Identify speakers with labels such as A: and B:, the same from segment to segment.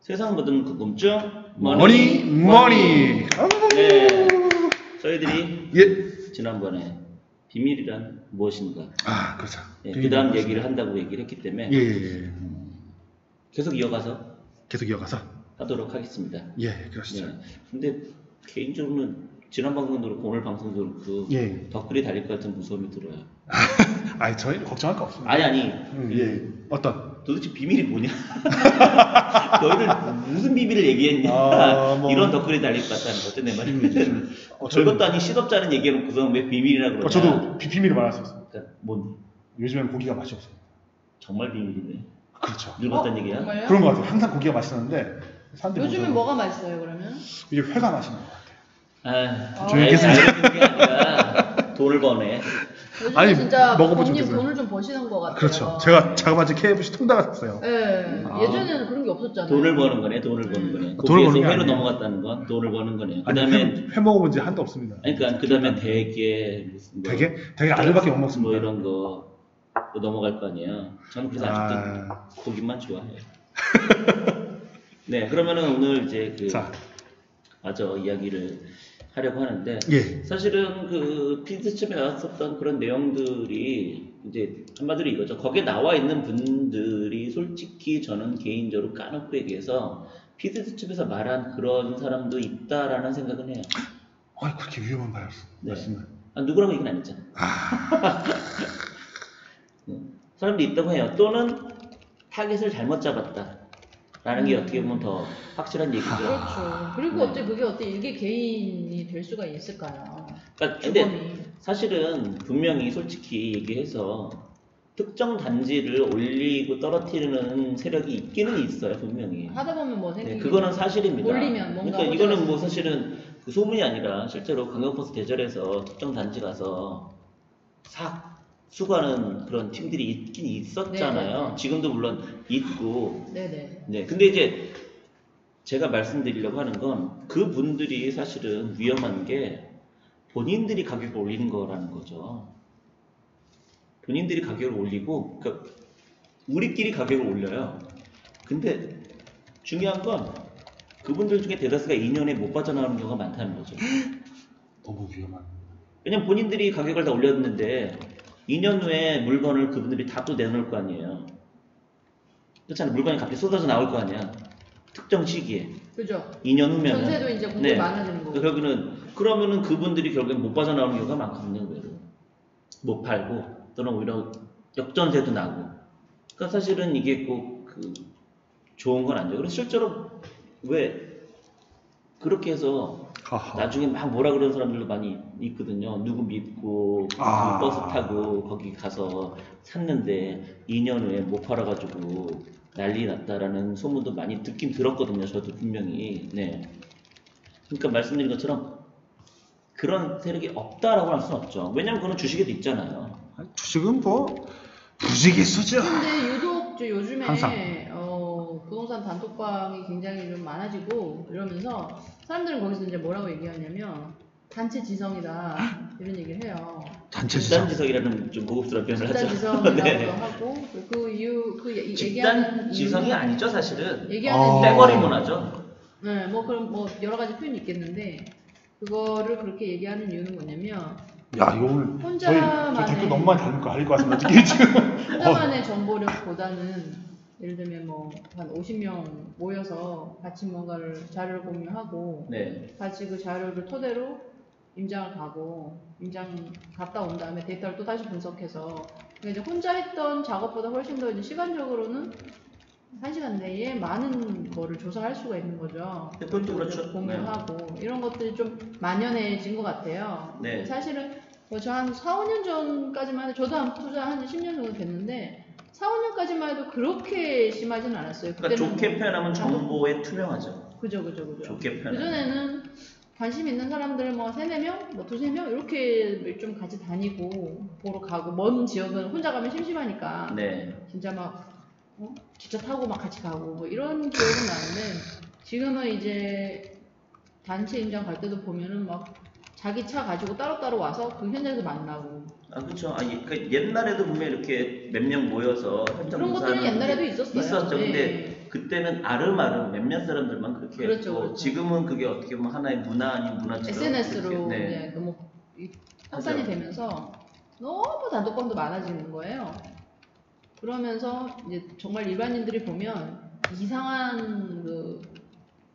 A: 세상 모든 궁금증
B: 머니.
A: 네, 저희들이
B: 예.
A: 지난번에 비밀이란 무엇인가
B: 그렇죠.
A: 네, 그 다음 얘기를 한다고 얘기를 했기 때문에 계속 이어가서 하도록 하겠습니다.
B: 예, 그러시죠.
A: 네, 근데 개인적으로는 지난 방송도 그렇고 오늘 방송도 그렇고 덧글이 달릴 것 같은 무서움이 들어요.
B: 아니 저희는 걱정할 거 없습니다.
A: 아니
B: 어떤?
A: 도대체 비밀이 뭐냐? 너희들 무슨 비밀을 얘기했냐? 이런 덧글이 달릴 것 같다는 거죠, 내 말은. 별것도 아닌 시덥잖은 얘기해놓고서 왜 비밀이라 그러냐?
B: 저도 비밀을 말할 수 있어요.
A: 그러니까 뭔?
B: 요즘엔 고기가 맛이 없어요.
A: 정말 비밀이네.
B: 그렇죠.
A: 늙었다는 얘기야?
C: 정말요?
B: 그런 것 같아요. 항상 고기가 맛있었는데
C: 요즘엔 뭐가 맛있어요, 그러면?
B: 이제 회가 맛있는 것 같아요.
A: 조용히 하겠습니다. 게 아니라 돈을 버네.
C: 요즘에
B: 아니,
C: 진짜
B: 먹어보지
C: 부모님
B: 못했어요.
C: 돈을 좀 버시는 것 같아요.
B: 그렇죠. 제가 자그마치 KFC 통닭을 샀어요.
C: 네. 예전에는 그런 게 없었잖아요.
A: 돈을 버는 거네, 돈을 버는 거네.
B: 돈을
A: 거기에서
B: 버는 게
A: 회로
B: 아니에요.
A: 넘어갔다는 건 돈을 버는 거네.
B: 아니,
A: 그다음에
B: 회 먹어본 지 한도 없습니다.
A: 그러니까 그다음에 대게 무슨 뭐,
B: 되게 아들밖에 못 먹습니다.
A: 뭐 이런 거 넘어갈 거 아니에요. 저는 그래서 아직도 고기만 좋아해요. 네, 그러면은 오늘 이제 이야기를 하려고 하는데 사실은 그 피드스첩에 나왔었던 그런 내용들이 이제 한마디로 이거죠. 거기에 나와 있는 분들이 솔직히 저는 개인적으로 까놓고 얘기해서 피드스첩에서 말한 그런 사람도 있다라는 생각은 해요.
B: 그렇게 위험한 말씀을.
A: 누구라고 얘기는 안 했잖아. 사람도 있다고 해요. 또는 타겟을 잘못 잡았다. 라는 게 어떻게 보면 더 확실한 얘기죠.
C: 그렇죠. 그리고 그게 일개 개인이 될 수가 있을까요?
A: 그러니까 근데 사실은 분명히 솔직히 얘기해서 특정 단지를 올리고 떨어뜨리는 세력이 있기는 있어요, 분명히.
C: 하다 보면 뭐 생기는.
A: 그거는 사실입니다.
C: 올리면 뭔가.
A: 그러니까 이거는 뭐 사실은 그 소문이 아니라 실제로 강력버스 대절에서 특정 단지 가서 수거하는 그런 팀들이 있긴 있었잖아요.
C: 네네.
A: 지금도 물론 있고.
C: 네네.
A: 네. 근데 이제 제가 말씀드리려고 하는 건 그분들이 사실은 위험한 게 본인들이 가격을 올리는 거라는 거죠. 본인들이 가격을 올리고, 그러니까 우리끼리 가격을 올려요. 근데 중요한 건 그분들 중에 대다수가 2년에 못 빠져나오는 경우가 많다는 거죠.
B: 너무 위험한.
A: 왜냐면 본인들이 가격을 다 올렸는데 2년 후에 물건을 그분들이 다 또 내놓을 거 아니에요. 그렇잖아요. 물건이 갑자기 쏟아져 나올 거 아니야. 특정 시기에.
C: 그죠.
A: 2년 후면.
C: 전세도 이제 공급이 많아지는 거고.
A: 그러면은 그분들이 결국엔 못 빠져나오는 경우가 많거든요. 못 팔고 또는 오히려 역전세도 나고. 그러니까 사실은 이게 꼭 좋은 건 아니죠. 그래서 실제로 왜 그렇게 해서 나중에 막 뭐라 그러는 사람들도 많이 있거든요. 누구 믿고 버스 타고 거기 가서 샀는데 2년 후에 못 팔아가지고 난리 났다라는 소문도 많이 듣긴 들었거든요. 저도 분명히. 네. 그러니까 말씀드린 것처럼 그런 세력이 없다라고 할 수는 없죠. 왜냐면 그건 주식에도 있잖아요.
B: 주식은 뭐 부지기수죠.
C: 근데 유독 요즘에
B: 항상.
C: 부동산 단톡방이 굉장히 좀 많아지고 이러면서 사람들은 거기서 이제 뭐라고 얘기하냐면 단체 지성이다 이런 얘기를 해요.
B: 단체 지성.
A: 집단 지성이라는 좀 고급스러운 표현을 하죠.
C: 집단 지성이라고
A: 네.
C: 하고
A: 집단 지성이 아니죠, 사실은.
C: 얘기하는
A: 빼거리 문화죠.
C: 네, 그럼 여러 가지 표현이 있겠는데 그거를 그렇게 얘기하는 이유는 뭐냐면
B: 이거 오늘
C: 혼자만의
B: 저희 댓글 너무 많이 달릴 것 같습니다. 어떻게 지금
C: 혼자만의 정보력보다는 예를 들면 한 50명 모여서 같이 뭔가를 자료를 공유하고 같이 그 자료를 토대로 임장을 가고 임장 갔다 온 다음에 데이터를 또 다시 분석해서 이제 혼자 했던 작업보다 훨씬 더 이제 시간적으로는 1시간 내에 많은 거를 조사할 수가 있는 거죠.
A: 그것도 그렇죠.
C: 공유하고 이런 것들이 좀 만연해진 것 같아요. 사실은 저 한 4, 5년 전까지만 해도 저도 한 투자 한 10년 정도 됐는데 4, 5년까지만 해도 그렇게 심하지는 않았어요.
A: 그러니까 좋게 표현하면 정보에 투명하죠.
C: 그죠.
A: 좋게 표현하면.
C: 그전에는 관심 있는 사람들 3, 4명, 2, 3명 이렇게 좀 같이 다니고 보러 가고 먼 지역은 혼자 가면 심심하니까 진짜 기차 타고 같이 가고 이런 기억은 나는데 지금은 이제 단체 임장 갈 때도 보면은 자기 차 가지고 따로따로 와서 그 현장에서 만나고.
A: 그렇죠. 옛날에도 분명 이렇게 몇 명 모여서 현장
C: 그런 것들은 옛날에도 있었어요.
A: 있었죠. 근데 그때는 아름아름 몇몇 사람들만 그렇게
C: 그렇죠,
A: 했고
C: 그렇죠.
A: 지금은 그게 어떻게 보면 하나의 문화 아닌 문화처럼
C: SNS로
A: 이렇게, 네.
C: 이제 너무 확산이
A: 하죠.
C: 되면서 너무 단독방도 많아지는 거예요. 그러면서 이제 정말 일반인들이 보면 이상한 그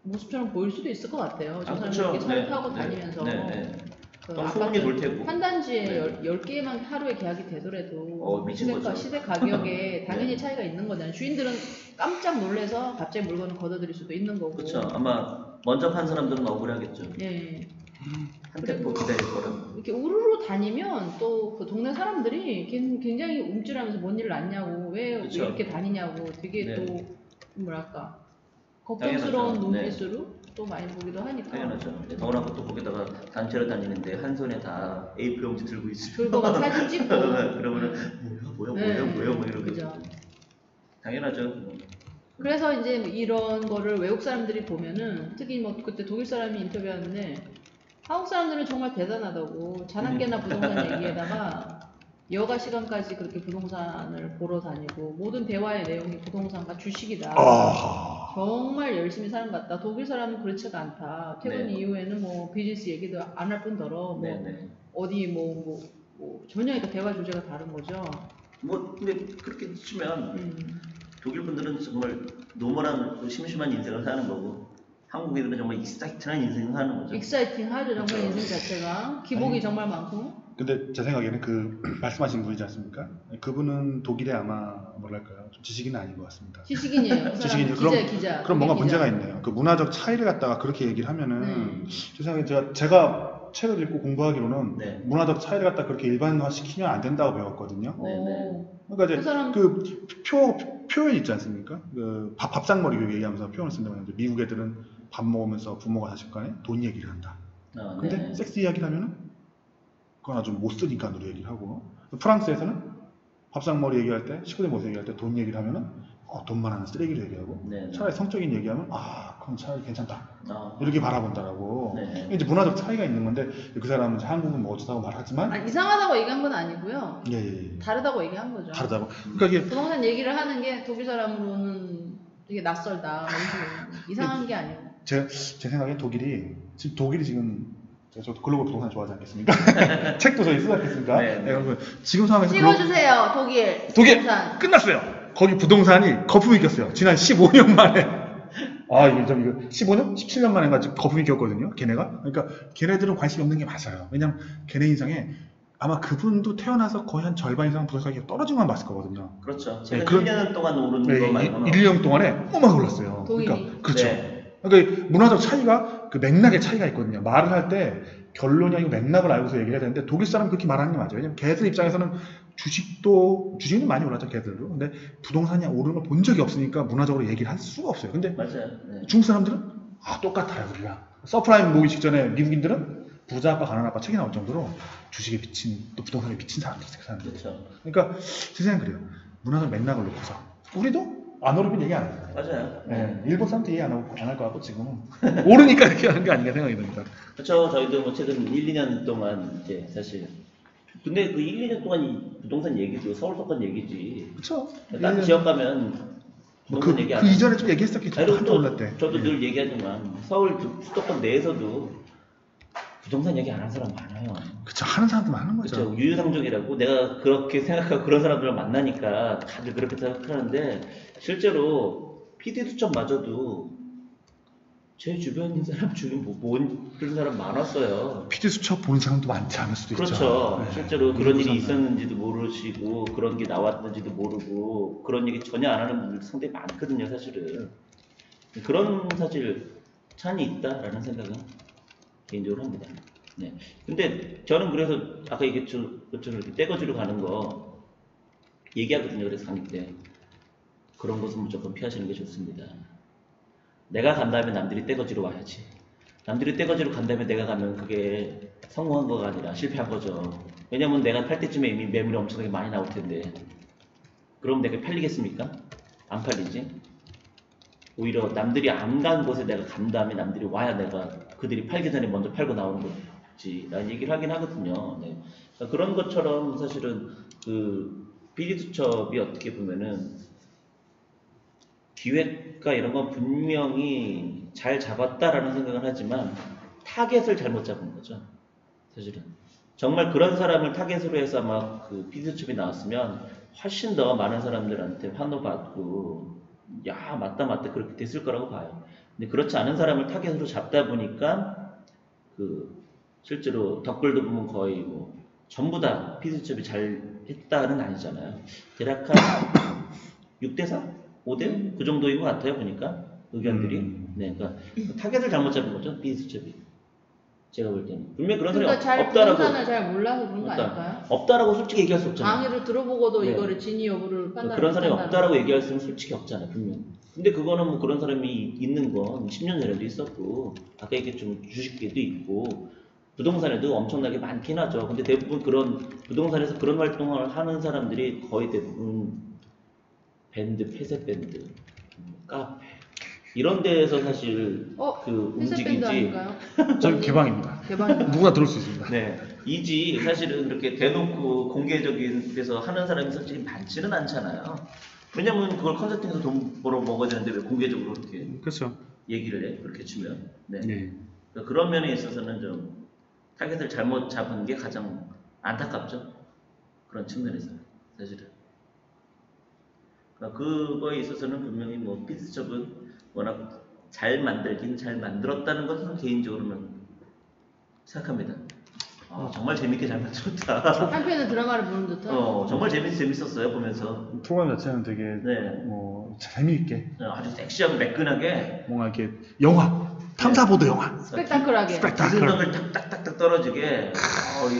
C: 모습처럼 보일 수도 있을 것 같아요. 저 사람들 이렇게 차를 타고 다니면서 그
A: 너무 소문이 돌 테고.
C: 한 단지에 10개만 하루에 계약이 되더라도
A: 미친 거죠.
C: 시대 가격에 당연히 차이가 있는 거잖아요. 주인들은 깜짝 놀래서 갑자기 물건을 걷어들일 수도 있는 거고.
A: 그렇죠. 아마 먼저 판 사람들은 억울하겠죠.
C: 예.
A: 한 템포 기다릴 거라고.
C: 이렇게 우르르 다니면 또 그 동네 사람들이 굉장히 움찔하면서 뭔 일 났냐고 왜
A: 그쵸.
C: 이렇게 다니냐고 되게
A: 네.
C: 또 뭐랄까 걱정스러운
A: 당연하죠.
C: 눈빛으로 또 많이 보기도 하니까
A: 당연하죠. 더구나 또 거기다가 단체로 다니는데 한 손에 다 A4 용지 들고 있어요.
C: 그리고 막 사진 찍고
A: 그러면은 뭐야 뭐 이러고
C: 그죠.
A: 당연하죠.
C: 그래서 이제 이런 거를 외국 사람들이 보면은 특히 뭐 그때 독일 사람이 인터뷰하는데 한국 사람들은 정말 대단하다고 자나깨나 부동산 얘기에다가 여가 시간까지 그렇게 부동산을 보러 다니고 모든 대화의 내용이 부동산과 주식이다. 정말 열심히 사는 것 같다. 독일 사람은 그렇지가 않다. 퇴근 이후에는 뭐 비즈니스 얘기도 안 할 뿐더러 뭐 어디 뭐 전혀 그러니까 대화 주제가 다른 거죠.
A: 뭐 근데 그렇게 치면 독일 분들은 정말 노멀한 심심한 인생을 사는 거고 한국인들은 정말 익사이팅한 인생을 사는 거죠.
C: 익사이팅하죠. 정말
A: 그렇죠.
C: 인생 자체가 기복이 정말 많고.
B: 근데 제 생각에는 그 말씀하신 분이지 않습니까? 그분은 독일에 아마 뭐랄까요, 좀 지식인은 아닌 것 같습니다.
C: 지식인이에요.
B: 지식인이요.
C: 기자.
B: 그럼 뭔가
C: 기자.
B: 문제가 있네요. 그 문화적 차이를 갖다가 그렇게 얘기를 하면은 제 생각에 제가 책을 읽고 공부하기로는 문화적 차이를 갖다 그렇게 일반화 시키면 안 된다고 배웠거든요. 그러니까 이제 그 표현 있지 않습니까? 그 밥상머리 얘기하면서 표현을 쓴다면 미국 애들은 밥 먹으면서 부모가 자식간에 돈 얘기를 한다. 근데 섹스 이야기를 하면은 그건 아주 못 쓰니까 노래 얘기를 하고, 프랑스에서는 밥상머리 얘기할 때, 식구들 모습 얘기할 때 돈 얘기를 하면은 돈만 하는 쓰레기를 얘기하고, 차라리 성적인 얘기하면 그건 차라리 괜찮다. 이렇게 바라본다라고. 이제 문화적 차이가 있는 건데 그 사람은 한국은 뭐 어쩌다고 말하지만
C: 이상하다고 얘기한 건 아니고요.
B: 예.
C: 다르다고 얘기한 거죠.
B: 다르다고. 그러니까 이게
C: 부동산 얘기를 하는 게 독일 사람으로는 되게 낯설다. 이상한 게 아니고.
B: 제 생각에 독일이 지금 저도 글로벌 부동산 좋아하지 않겠습니까? 책도 저희 쓰지 않겠습니까? 그러면 지금 상황에서
C: 찍어주세요. 독일
B: 부동산 끝났어요. 거기 부동산이 거품이 꼈어요. 지난 15년 만에. 이거 15년? 17년 만에 거품이 꼈거든요. 걔네가. 그러니까 걔네들은 관심이 없는 게 맞아요. 왜냐면 걔네 인상에 아마 그분도 태어나서 거의 한 절반 이상 부동산 가격이 떨어진 것만 봤을 거거든요.
A: 그렇죠. 제가 1년 동안 오른 거 말고는
B: 1, 2년 동안에 막 올랐어요.
C: 독일이.
B: 그렇죠. 그러니까 문화적 차이가 그 맥락의 차이가 있거든요. 말을 할 때 결론이 아니고 맥락을 알고서 얘기를 해야 되는데 독일 사람은 그렇게 말하는 게 맞아요. 왜냐면 걔들 입장에서는 주식은 많이 올랐죠, 걔들도. 근데 부동산이 오르는 걸 본 적이 없으니까 문화적으로 얘기를 할 수가 없어요. 근데 중국 사람들은 똑같아요, 우리가. 서프라임 모기 직전에 미국인들은 부자 아빠 가난한 아빠 책이 나올 정도로 주식에 미친, 또 부동산에 미친 사람들이 있어요. 그러니까 제 생각은 그래요. 문화적 맥락을 놓고서 우리도 안 오르면 얘기 안 해요.
A: 맞아요.
B: 일본 사람도 얘기 안 할 것 같고 지금은 오르니까 이렇게 하는 게 아닌가 생각이 듭니다.
A: 그렇죠. 저희도 뭐 최근 1, 2년 동안 이제 사실 근데 그 1, 2년 동안 이 부동산 얘기도 서울 서권 얘기지.
B: 그렇죠.
A: 다른 지역 가면 부동산 얘기 안
B: 그 이전에 좀 얘기했었겠죠. 한참 올랐대.
A: 저도 늘 얘기하지만 서울 수도권 내에서도 부동산 얘기 안 하는 사람 많아요.
B: 그쵸. 하는 사람도 많은 거죠.
A: 그쵸. 유유상종이라고 내가 그렇게 생각하고 그런 사람들을 만나니까 다들 그렇게 생각하는데 실제로 PD수첩마저도 제 주변에 있는 사람 중에 그런 사람 많았어요.
B: PD수첩 본 사람도 많지 않을 수도 있죠.
A: 그렇죠. 실제로 그런 일이 있었는지도 모르시고 그런 게 나왔는지도 모르고 그런 얘기 전혀 안 하는 분들 상당히 많거든요. 사실은. 그런 사실 찬이 있다라는 생각은 개인적으로 합니다. 근데 저는 그래서 아까 얘기했죠. 이렇게 떼거지로 가는 거 얘기하거든요. 그래서 강의 때 그런 것은 무조건 피하시는 게 좋습니다. 내가 간다면 남들이 떼거지로 와야지. 남들이 떼거지로 간다면 내가 가면 그게 성공한 거가 아니라 실패한 거죠. 왜냐면 내가 팔 때쯤에 이미 매물이 엄청나게 많이 나올 텐데 그럼 내가 팔리겠습니까? 안 팔리지. 오히려 남들이 안 간 곳에 내가 간 다음에 남들이 와야 내가 그들이 팔기 전에 먼저 팔고 나오는 거지 라는 얘기를 하긴 하거든요. 그러니까 그런 것처럼 사실은 그 PD수첩이 어떻게 보면은 기획과 이런 건 분명히 잘 잡았다라는 생각을 하지만 타겟을 잘못 잡은 거죠. 사실은. 정말 그런 사람을 타겟으로 해서 아마 그 피드첩이 나왔으면 훨씬 더 많은 사람들한테 환호받고 야 맞다 그렇게 됐을 거라고 봐요. 근데 그렇지 않은 사람을 타겟으로 잡다 보니까 그 실제로 덧글도 보면 거의 뭐 전부 다 피드첩이 잘 했다는 아니잖아요. 대략 한 6대4? 5대? 그 정도인 것 같아요. 보니까 의견들이. 네, 그러니까 타겟을 잘못 잡은 거죠. 피드첩이. 제가 볼 때는 분명히 그런 사람이 없다라고.
C: 부동산을 잘 몰라서 그런 거 아닐까요?
A: 없다라고 솔직히 얘기할 수 없잖아요.
C: 강의를 들어보고도 네. 이거를 진위 여부를 판단을
A: 그런 사람이 없다라고 얘기할 수는 솔직히 없잖아요. 분명히. 근데 그거는 뭐 그런 사람이 있는 건 10년 전에도 있었고 아까 얘기했지만 주식계도 있고 부동산에도 엄청나게 많긴 하죠. 근데 대부분 그런 부동산에서 그런 활동을 하는 사람들이 거의 대부분 밴드, 폐쇄 밴드, 카페 이런 데에서 사실 그 움직이지.
B: 저는 개방입니다.
C: 개방입니다.
B: 누구나 들을 수 있습니다.
A: 네, 이지 사실은 그렇게 대놓고 공개적인 데서 하는 사람이 솔직히 많지는 않잖아요. 왜냐면 그걸 컨설팅에서 돈 벌어 먹어야 되는데 왜 공개적으로 그렇게
B: 그렇죠.
A: 얘기를 해 그렇게 치면. 네.
B: 네.
A: 그러니까 그런 면에 있어서는 좀 타겟을 잘못 잡은 게 가장 안타깝죠. 그런 측면에서 사실은. 그러니까 그거에 있어서는 분명히 뭐 피드첩은 워낙 잘 만들긴 잘 만들었다는 것은 개인적으로는 생각합니다. 정말 재밌게 잘 만들었다.
C: 한편의 드라마를 보는 듯한.
A: 정말 재밌었어요 보면서.
B: 프로그램 자체는 되게 뭐 재미있게.
A: 아주 섹시하고 매끈하게.
B: 뭔가 이렇게 영화, 탐사보도 영화.
C: 스펙타클하게.
A: 기승전을 딱딱딱딱 떨어지게.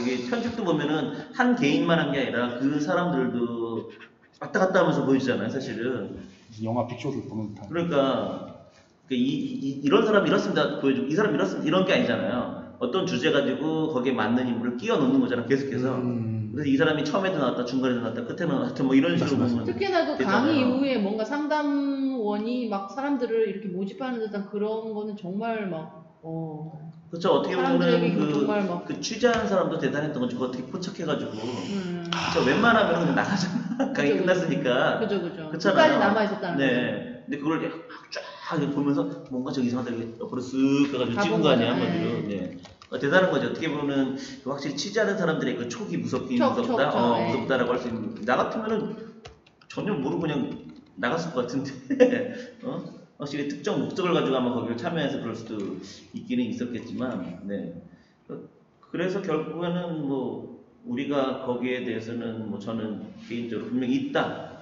A: 이게 편집도 보면은 한 개인만 한 게 아니라 그 사람들도 왔다 갔다 하면서 보이잖아요, 사실은.
B: 영화 빅쇼를 보는 듯한.
A: 그러니까 이런 사람 이렇습니다 보여주고 이 사람 이렇습니다 이런 게 아니잖아요. 어떤 주제 가지고 거기에 맞는 인물을 끼워 넣는 거잖아 계속해서. 그래서 이 사람이 처음에도 나왔다 중간에도 나왔다 끝에는 나왔다 뭐 이런 식으로 보면
C: 특히나 그 강의 이후에 뭔가 상담원이 막 사람들을 이렇게 모집하는 듯한 그런 거는 정말 막
A: 그렇죠. 어떻게 보면은 그 취재하는 사람도 대단했던 거죠. 그거 어떻게 포착해가지고 저 웬만하면 그냥 나가잖아. 강의 끝났으니까.
C: 그죠. 끝까지 남아있었다는
A: 네. 근데 그걸 쫙 보면서 뭔가 저 이상하다 옆으로 쓱 가가지고 찍은 거 아니야 한마디로. 네. 대단한 거죠. 어떻게 보면은 확실히 취재하는 사람들의 그 촉이 무섭다. 무섭다라고 할 수 있는. 나 같으면은 전혀 모르고 그냥 나갔을 것 같은데. 확실히 특정 목적을 가지고 아마 거기를 참여해서 그럴 수도 있기는 있었겠지만, 네. 그래서 결국에는 뭐 우리가 거기에 대해서는 뭐 저는 개인적으로 분명히 있다라는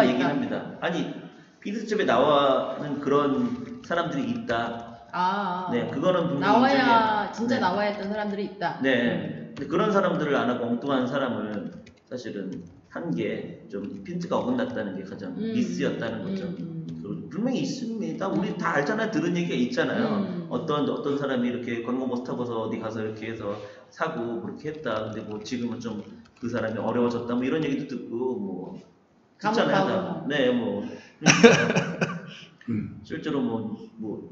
A: 얘기를 합니다. 아니 피드첩에 나와는 그런 사람들이 있다.
C: 네,
A: 그거는 분명히
C: 나와야 진짜 나와야 했던 사람들이 있다.
A: 네. 근데 그런 사람들을 안 하고 엉뚱한 사람을 사실은 한 게 좀 핀트가 어긋났다는 게 가장 미스였다는 거죠. 분명히 있습니다. 우리 다 알잖아요. 들은 얘기가 있잖아요. 어떤 사람이 이렇게 관광버스 타고서 어디 가서 이렇게 해서 사고 그렇게 했다. 근데 뭐 지금은 좀 그 사람이 어려워졌다. 뭐 이런 얘기도 듣고 뭐 듣잖아요. 네, 뭐 실제로 뭐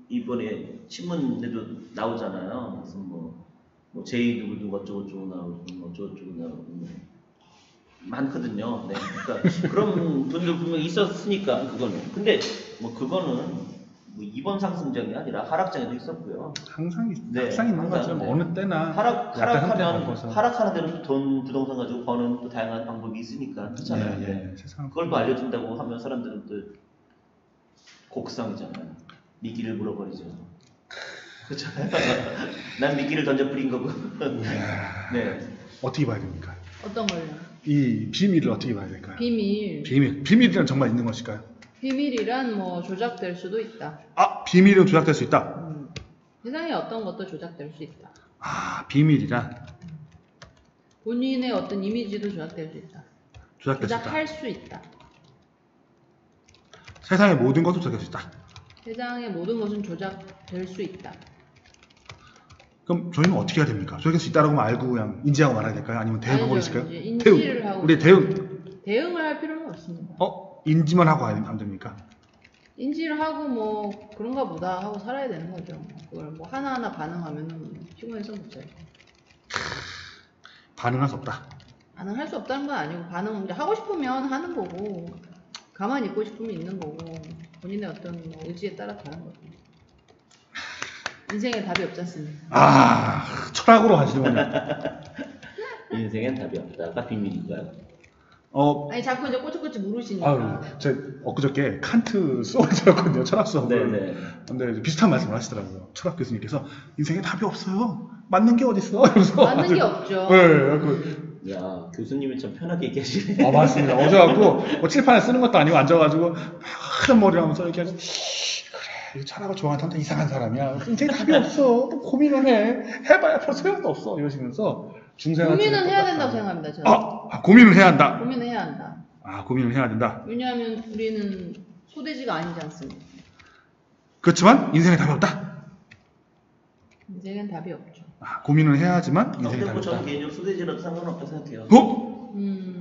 A: 이번에 신문에도 나오잖아요. 그래서 뭐 제이 누구 어쩌고저쩌고 나오고 뭐 어쩌고저쩌고 나오고 많거든요. 네. 그러니까 그런 분들 분명히 있었으니까 그거는. 근데 뭐 그거는 뭐 이번 상승장이 아니라 하락장에도 있었고요.
B: 항상 있는 거죠.
A: 네.
B: 어느 때나
A: 하락하는 데는 또 부동산 가지고 버는 또 다양한 방법이 있으니까 그렇잖아요.
B: 네.
A: 그걸 또 알려준다고 하면 사람들은 또 곡상이잖아요. 미끼를 물어버리죠. 그렇잖아요. 난 미끼를 던져 뿌린 거고. 네.
B: 어떻게 봐야 됩니까?
C: 어떤 걸요?
B: 이 비밀을 어떻게 봐야 될까요? 비밀이란 정말 있는 것일까요?
C: 비밀이란 뭐 조작될 수도 있다.
B: 비밀은 조작될 수 있다.
C: 세상에 어떤 것도 조작될 수 있다.
B: 비밀이란
C: 본인의 어떤 이미지도 조작될 수 있다. 조작할 수 있다.
B: 세상의 모든 것도 조작될 수 있다.
C: 세상의 모든 것은 조작될 수 있다.
B: 그럼 저희는 어떻게 해야 됩니까? 조작될 수 있다라고 알고 그냥 인지하고 말아야 될까요? 아니면 대응 방법이 있을까요?
C: 인지를 하고
B: 우리
C: 대응을 할 필요는 없습니다.
B: 인지만 하고 안 됩니까?
C: 인지를 하고 뭐 그런가 보다 하고 살아야 되는 거죠. 그걸 뭐 하나하나 반응하면은 피곤해서 못 살죠.
B: 반응할 수 없다.
C: 반응할 수 없다는 건 아니고 반응 이제 하고 싶으면 하는 거고. 가만히 있고 싶으면 있는 거고 본인의 어떤 뭐 의지에 따라 다른 거죠. 인생에 답이 없지 않습니까?
B: 철학으로 하시는군요.
A: 인생엔 답이 없다가 비밀인가요?
C: 아니 자꾸 이제 꼬치꼬치 물으시니까.
B: 제 엊그저께 칸트 수업을 들었거든요. 철학 수업을.
A: 네네.
B: 근데 비슷한 말씀을 하시더라고요. 철학 교수님께서 인생에 답이 없어요. 맞는 게 어딨어? 이러면서.
C: 맞는 게 없죠.
B: 네.
A: 야, 교수님이 참 편하게 얘기하시네.
B: 맞습니다. 어제갖고 뭐 칠판에 쓰는 것도 아니고 앉아가지고 하얀 머리 하면서 이렇게 하면서 그래, 철학을 좋아하는 사람도 이상한 사람이야. 인생에 답이 없어. 뭐 고민을 해봐야 별 소용도 없어. 이러시면서 중생활
C: 고민은 해야 된다고 생각합니다. 저는.
B: 고민을 해야 한다.
C: 고민을 해야 한다.
B: 고민을 해야 된다.
C: 왜냐하면 우리는 소돼지가 아니지 않습니까?
B: 그렇지만 인생에 답이 없다.
C: 인생엔 답이 없죠.
B: 고민을 해야 하지만 인생에 답이 없다.
A: 저는 개인적으로 소돼지라도 상관없다 생각해요.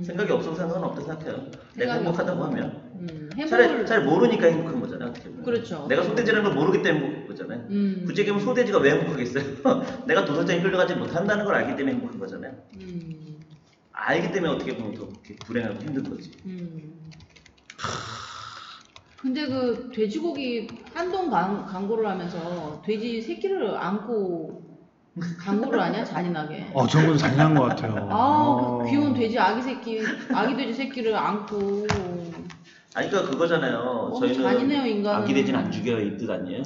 A: 생각이 없어도 상관없다 생각해요. 내가 행복하다고 하면. 잘 모르니까 행복한 거잖아요.
C: 그렇죠.
A: 내가 소돼지라는 걸 모르기 때문에 행복한 거잖아요. 굳이 얘기하면 소돼지가 왜 행복하겠어요? 내가 도살장에 끌려가지 못한다는 걸 알기 때문에 행복한 거잖아요. 알기 때문에 어떻게 보면 더 불행하고 힘든 거지.
C: 근데 그 돼지고기 한동 광고를 하면서 돼지 새끼를 안고 광고를 하냐? 잔인하게.
B: 저런 건 잔인한 것 같아요.
C: 그 귀여운 돼지 아기 돼지 새끼를 안고.
A: 그러니까 그거잖아요. 저희는
C: 잔인해요, 인간은.
A: 아기 돼지는 안 죽여요, 이 뜻 아니에요?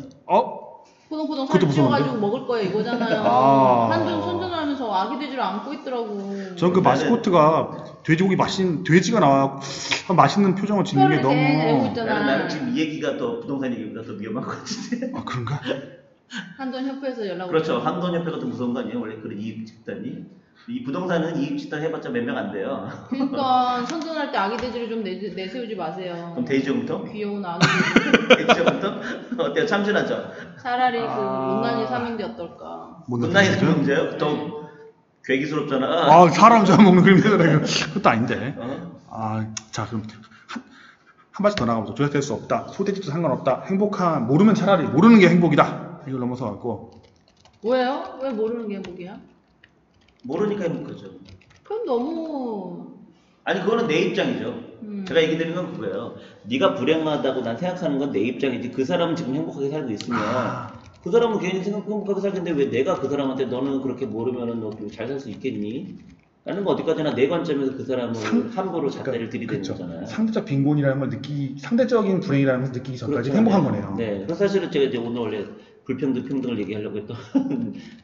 C: 포동포동 살 찌워가지고 먹을 거야 이거잖아요. 한동 선전을 하면서 아기 돼지를 안고 있더라고.
B: 전 그 마스코트가 돼지고기 돼지가 나와 맛있는 표정을 짓는 게 너무.
A: 나는 지금 이 얘기가 더 부동산 얘기보다 더 위험한 것 같은데.
B: 그런가?
C: 한돈협회에서 연락
A: 그렇죠. 한돈협회가 더 무서운 거 아니에요? 원래 그런 이익 집단이. 이 부동산은 이익 집단 해봤자 몇 명 안 돼요.
C: 그러니까 선전할 때 아기 돼지를 좀 내세우지 마세요.
A: 그럼 돼지부터?
C: 귀여운 아기 돼지.
A: 돼지부터? 어때요? 참신하죠?
C: 차라리 그 못난이 삼형제 어떨까?
A: 못난이 삼형제요? 더 괴기스럽잖아.
B: 사람 잡아먹는 그림이잖아요. 그것도 아닌데. 자 그럼 한 발씩 더 나가보죠. 조작될 수 없다. 소돼지도 상관없다. 모르면 차라리 모르는 게 행복이다. 이걸 넘어서 갖고.
C: 왜요? 왜 모르는 게 행복이야?
A: 모르니까 행복하죠.
C: 그럼 너무.
A: 그거는 내 입장이죠. 제가 얘기 드리는 건 그거예요. 네가 불행하다고 난 생각하는 건 내 입장이지. 그 사람은 지금 행복하게 살고 있으면 그 사람은 괜히 행복하게 살겠는데 왜 내가 그 사람한테 너는 그렇게 모르면은 너 잘 살 수 있겠니? 라는 거 어디까지나 내 관점에서 그 사람을 함부로 잣대를 들이대는 거잖아요.
B: 상대적 빈곤이라는 걸 상대적인 불행이라는 걸 느끼기 전까지 행복한 거네요.
A: 네. 그래서 사실은 제가 이제 오늘 원래 불평등, 평등을 얘기하려고 했던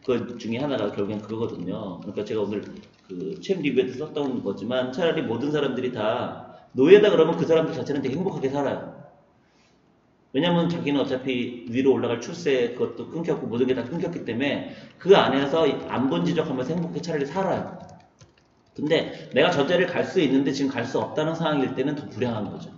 A: 그 중에 하나가 결국엔 그거거든요. 그러니까 제가 오늘 그 책 리뷰에도 썼던 거지만 차라리 모든 사람들이 다 노예다 그러면 그 사람들 자체는 되게 행복하게 살아요. 왜냐면 자기는 어차피 위로 올라갈 출세 그것도 끊겼고 모든 게 다 끊겼기 때문에 그 안에서 안 본 지적하면서 행복하게 차라리 살아요. 근데 내가 저 자리를 갈 수 있는데 지금 갈 수 없다는 상황일 때는 더 불행한 거죠.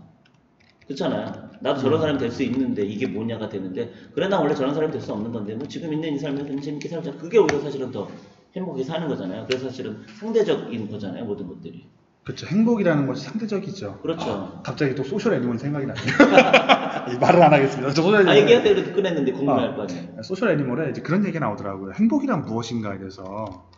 A: 그렇잖아요. 나도 저런 사람이 될 수 있는데 이게 뭐냐가 되는데 그래 나 원래 저런 사람이 될 수 없는 건데 뭐 지금 있는 이 삶에서 재밌게 살자. 그게 오히려 사실은 더 행복하게 사는 거잖아요. 그래서 사실은 상대적인 거잖아요. 모든 것들이.
B: 그렇죠. 행복이라는 것이 상대적이죠.
A: 그렇죠.
B: 갑자기 또 소셜 애니멀 생각이 나네요. 말을 안 하겠습니다. 저 소셜 애니멀.
A: 얘기하세요. 그래도 꺼냈는데 궁금할 거 아니에요.
B: 소셜 애니멀에 이제 그런 얘기가 나오더라고요. 행복이란 무엇인가에 대해서.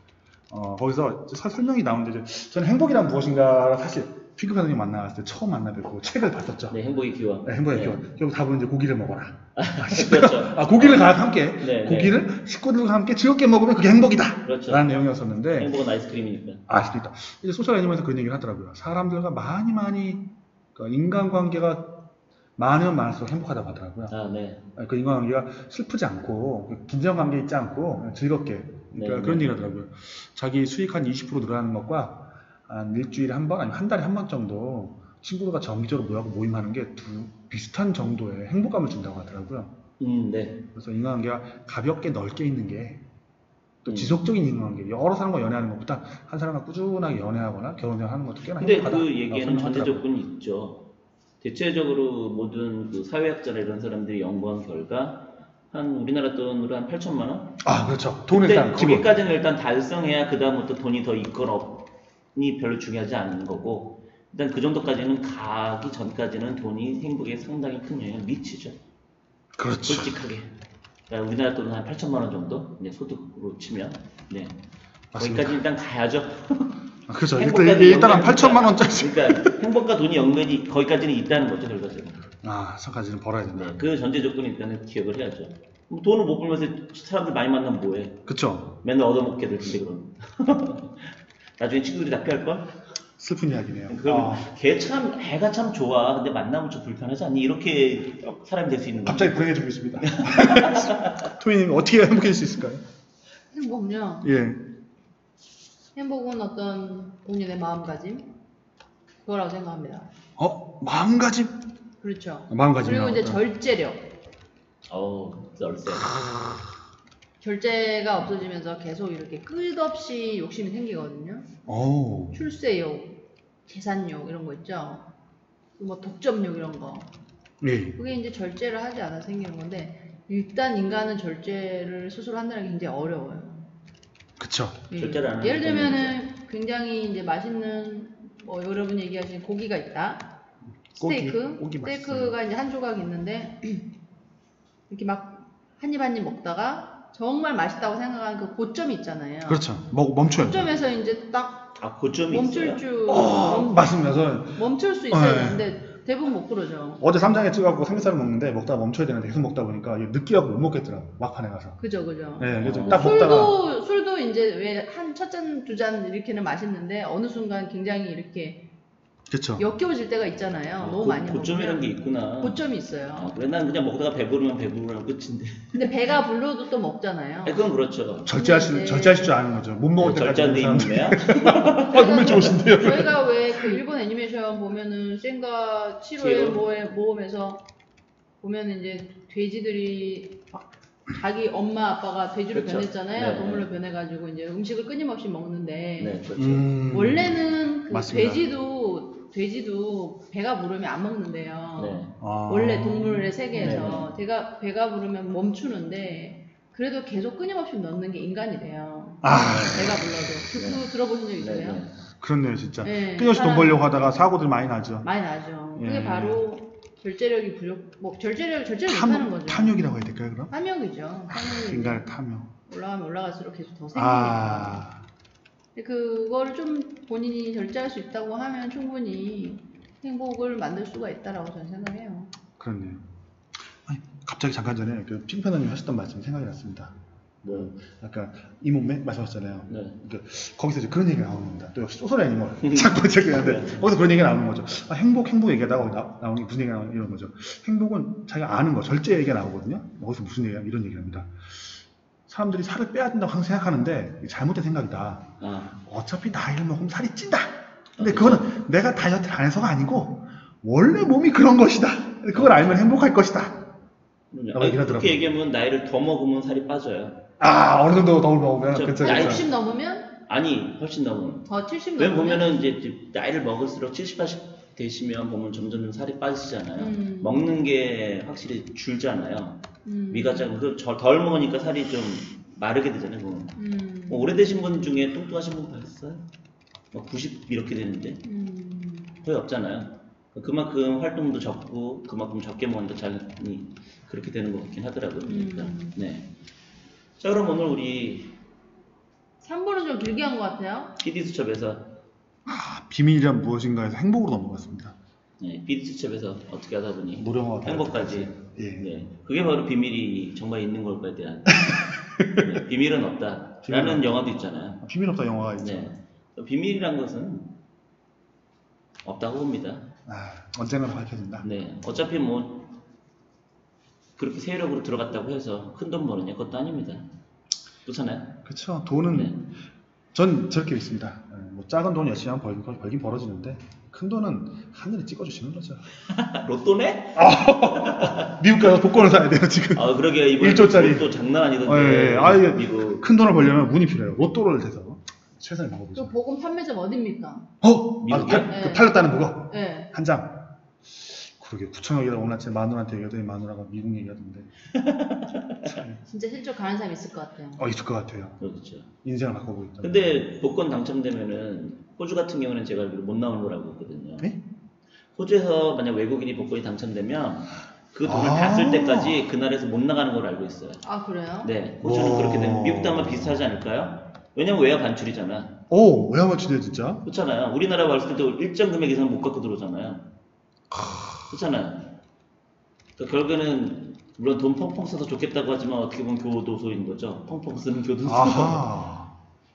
B: 거기서 설명이 나오는데 저는 행복이란 무엇인가 사실 피그파 선생님 만나봤을 때 처음 만나뵙고 책을 봤었죠.
A: 네, 행복의 기원.
B: 네, 행복의 기원. 결국 답은 이제 고기를 먹어라.
A: 그렇죠.
B: 고기를 함께,
A: 네,
B: 고기를 식구들과 함께 즐겁게 먹으면 그게 행복이다.
A: 그렇죠.
B: 라는 내용이었었는데.
A: 행복은 아이스크림이니까.
B: 아이스크림이다. 이제 소셜 애니멀에서 그런 얘기를 하더라고요. 사람들과 많이 인간관계가 많으면 많을수록 행복하다고 하더라고요.
A: 네.
B: 그 인간관계가 슬프지 않고 긴장관계 있지 않고 즐겁게 그러니까 그런 얘기를 하더라고요. 자기 수익 한 20% 늘어나는 것과 한 일주일에 한 번 아니면 한 달에 한 번 정도 친구들과 정기적으로 모여서 모임하는 게 비슷한 정도의 행복감을 준다고 하더라고요.
A: 네.
B: 그래서 인간관계가 가볍게 넓게 있는 게 또 지속적인 인간관계, 여러 사람과 연애하는 것보다 한 사람과 꾸준하게 연애하거나 결혼하는 것도 꽤나 행복하다.
A: 근데 그 얘기에는 전제조건이 있죠. 대체적으로 모든 그 사회학자나 이런 사람들이 연구한 결과 한 우리나라 돈으로 한 8천만 원?
B: 그렇죠. 돈을 일단
A: 거기까지는 일단 달성해야 그 다음부터 돈이 더 있건 없니 별로 중요하지 않은 거고 일단 그 정도까지는 가기 전까지는 돈이 행복에 상당히 큰 영향을 미치죠.
B: 그렇죠.
A: 솔직하게. 그러니까 우리나라 돈은 한 8천만 원 정도 이제 소득으로 치면 거기까지 일단 가야죠.
B: 그렇죠. 일단 한 8천만 원짜리.
A: 그러니까 행복과 돈이 연관이 거기까지는 있다는 거죠, 결과적으로.
B: 서까지는 벌어야 된다.
A: 네, 그 전제 조건이 일단은 기억을 해야죠. 돈을 못 벌면서 사람들 많이 만나면 뭐해?
B: 그쵸.
A: 맨날 얻어먹게 될 텐데 그럼. 나중에 친구들이 다 피할 걸?
B: 슬픈 이야기네요.
A: 그럼 애가 참 좋아. 근데 만나면 좀 불편하지 않니? 이렇게 사람이 될 수 있는 거죠.
B: 갑자기 불행해지고 있습니다. 토이님 어떻게 행복해질 수 있을까요?
C: 행복은요.
B: 예.
C: 행복은 어떤 본인의 마음가짐 그거라고 생각합니다.
B: 마음가짐?
C: 그렇죠.
B: 마음가짐.
C: 그리고 이제 절제력.
A: 널세.
C: 절제가 없어지면서 계속 이렇게 끝없이 욕심이 생기거든요. 출세욕, 재산욕 이런 거 있죠. 뭐 독점욕 이런 거.
B: 예.
C: 그게 이제 절제를 하지 않아 생기는 건데 일단 인간은 절제를 스스로 한다는 게 굉장히 어려워요.
B: 그쵸.
C: 예.
A: 절제를 안
C: 예를 들면은 굉장히 이제 맛있는 뭐 여러분 얘기하신 고기가 있다. 스테이크. 스테이크가 이제 한 조각 있는데 이렇게 막 한 입 한 입 먹다가 정말 맛있다고 생각하는 그 고점이 있잖아요.
B: 그렇죠. 멈춰요.
C: 고점에서 이제 딱
A: 고점이
C: 멈출
A: 있어요?
C: 줄
B: 맞습니다.
C: 멈출 수 있어야 되는데 대부분 못 그러죠.
B: 어제 삼장에 찍어갖고 삼겹살을 먹는데 먹다가 멈춰야 되는데 계속 먹다 보니까 느끼하고 못 먹겠더라고. 막판에 가서.
C: 그죠.
B: 네, 그죠. 딱 먹다가
C: 술도 이제 왜 한 첫 잔 두 잔 이렇게는 맛있는데 어느 순간 굉장히 이렇게
B: 그쵸.
C: 역겨워질 때가 있잖아요. 너무 많이 먹으면.
A: 고점이라는 게 있구나.
C: 고점이 있어요.
A: 그래 난 그냥 먹다가 배부르면 배부르면 끝인데.
C: 근데 배가 불러도 또 먹잖아요.
A: 그건 그렇죠.
B: 절제하실 줄 아는 거죠. 못 먹을 때까지.
A: 절제한데 있는데요?
B: 눈물 좋으신데요.
C: 저희가 왜 그 일본 애니메이션 보면은 센가 7호의 모험에서 보면은 이제 돼지들이 막 자기 엄마 아빠가 돼지로
A: 그렇죠.
C: 변했잖아요.
A: 네.
C: 동물로 변해가지고 이제 음식을 끊임없이 먹는데
A: 네, 그렇죠.
C: 원래는 그
B: 맞습니다.
C: 돼지도 배가 부르면 안 먹는데요.
A: 네.
C: 원래 동물의 세계에서 배가 부르면 멈추는데 그래도 계속 끊임없이 넣는 게 인간이 돼요. 배가 불러도. 그거 들어보신 적 있으세요?
A: 네.
B: 그렇네요, 진짜.
C: 네,
B: 끊임없이 돈 벌려고 하다가 사고들 많이 나죠.
C: 많이 나죠. 그게
B: 예.
C: 바로 절제력이 절제를 못하는 거죠.
B: 탐욕이라고 해야 될까요, 그럼?
C: 탐욕이죠.
B: 인간의 탐욕.
C: 올라가면 올라갈수록 계속 더 생기니까. 근데 그거를 좀 본인이 절제할 수 있다고 하면 충분히 행복을 만들 수가 있다라고 저는 생각해요.
B: 그렇네요. 갑자기 잠깐 전에 그 핑크너님 하셨던 말씀이 생각이 났습니다. 아까 이 몸매 말씀하셨잖아요.
A: 네.
B: 거기서 이제 그런 얘기가 나오는 겁니다. 또 역시 소설 애니멀 자꾸 체크하는데 거기서 그런 얘기가 나오는 거죠. 행복 얘기하다가 나오는 게 무슨 얘기가 나오는 이런 거죠. 행복은 자기가 아는 거, 절제 얘기가 나오거든요. 거기서 무슨 얘기야? 이런 얘기를 합니다. 사람들이 살을 빼야 된다고 항상 생각하는데 잘못된 생각이다. 어차피 나이를 먹으면 살이 찐다. 근데 그거는 내가 다이어트를 안 해서가 아니고 원래 몸이 그런 것이다. 그걸 알면 행복할 것이다.
A: 그렇게 얘기하면 나이를 더 먹으면 살이 빠져요.
B: 어느 정도 더 먹으면
A: 그렇죠.
C: 60 넘으면?
A: 아니, 훨씬 넘으면.
C: 70
A: 왜
C: 넘으면?
A: 보면은 이제 나이를 먹을수록 70, 80 되시면 보면 점점 살이 빠지시잖아요. 먹는 게 확실히 줄잖아요. 위가 작고 덜 먹으니까 살이 좀 마르게 되잖아요. 뭐 오래되신 분 중에 뚱뚱하신 분 봤어요? 90 이렇게 되는데 거의 없잖아요. 그만큼 활동도 적고 그만큼 적게 먹는데 자기 그렇게 되는 것 같긴 하더라고요. 그러니까. 네. 자, 그럼 오늘 우리
C: 3부는 좀 길게 한 것 같아요.
A: PD수첩에서
B: 비밀이란 무엇인가에서 행복으로 넘어갔습니다.
A: 네, PD수첩에서 어떻게 하다 보니
B: 노령화가
A: 행복까지.
B: 예.
A: 네, 그게 바로 비밀이 정말 있는 걸까에 대한 네, 비밀은 없다라는 영화도 있잖아요.
B: 비밀 없다 영화가 있죠.
A: 네, 비밀이란 것은 없다고 봅니다.
B: 언젠가 밝혀진다.
A: 네, 어차피 뭐 그렇게 세력으로 들어갔다고 해서 큰 돈 버느냐 그것도 아닙니다. 그렇잖아요.
B: 그렇죠. 돈은 전 저렇게 믿습니다. 뭐 작은 돈 열심히 하면 벌긴 벌어지는데 큰 돈은 하늘에 찍어주시는 거죠.
A: 로또네?
B: 미국 가서 복권을 사야 돼요 지금.
A: 그러게 이번
B: 1조짜리.
A: 로또 장난 아니던데.
B: 미국 큰 돈을 벌려면 운이 필요해요. 로또를 해서 최선을 다해보죠.
C: 그 보금 판매점 어딥니까?
A: 미국에?
B: 팔렸다는 그거?
C: 네.
B: 한 장. 그러게 9천억이라 오늘 아침에 마누라한테 얘기하더니 마누라가 미국 얘기하던데.
C: 진짜 실적 가는 사람 있을 것 같아요.
B: 있을 것 같아요.
A: 그렇죠.
B: 인생을 바꿔보고 있다.
A: 근데 복권 당첨되면은 호주 같은 경우는 제가 알기로 못 나오는 거라고 했거든요.
B: 네?
A: 호주에서 만약 외국인이 복권이 당첨되면 그 돈을 다 쓸 때까지 그 나라에서 못 나가는 걸로 알고 있어요.
C: 그래요?
A: 네, 호주는 그렇게 되면 미국도 아마 비슷하지 않을까요? 왜냐면 외화 반출이잖아.
B: 오, 외화 반출이야 진짜?
A: 그렇잖아요. 우리나라 봤을 때도 일정 금액 이상 못 갖고 들어오잖아요. 그렇잖아요. 그러니까 결국에는 물론 돈 펑펑 써서 좋겠다고 하지만 어떻게 보면 교도소인 거죠. 펑펑 쓰는 교도소.
B: 아하.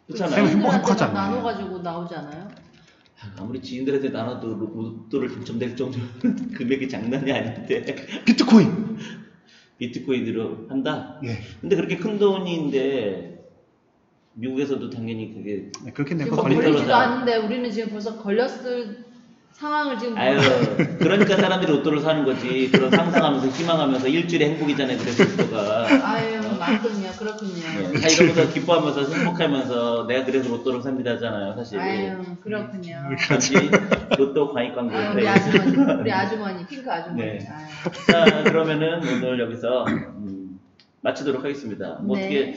A: 그렇잖아요.
B: 행복하지 않나요?
C: 나눠가지고 나오지 않아요?
A: 아무리 지인들한테 나눠도 로또를 당첨될 정도 금액이 장난이 아닌데.
B: 비트코인.
A: 비트코인으로 한다?
B: 예.
A: 근데 그렇게 큰 돈인데 미국에서도 당연히 그게
B: 그렇게 내가
C: 걸리지도 않는데 우리는 지금 벌써 걸렸을 상황을 지금
A: 아유 그러니까 사람들이 로또를 사는 거지. 그런 상상하면서 희망하면서 일주일의 행복이잖아요. 그래서 로또가
C: 아유 맞군요. 그렇군요.
A: 네, 다 이러면서 기뻐하면서 행복하면서 내가 그래서 로또를 삽니다 하잖아요. 사실
C: 아유 그렇군요.
A: 같이 로또 과잉 광고
C: 우리 아주머니 핑크 아주머니.
A: 네. 자 그러면은 오늘 여기서 마치도록 하겠습니다. 뭐
C: 네.
A: 어떻게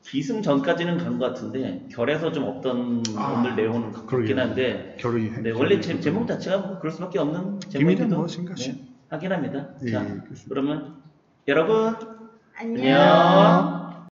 A: 기승전까지는 간 것 같은데 결에서 좀 없던 오늘 내용은 같긴 한데 네, 원래 제목 자체가 뭐 그럴 수밖에 없는 제목이기도 네, 하긴 합니다.
B: 예,
A: 자 그러면 여러분
C: 안녕.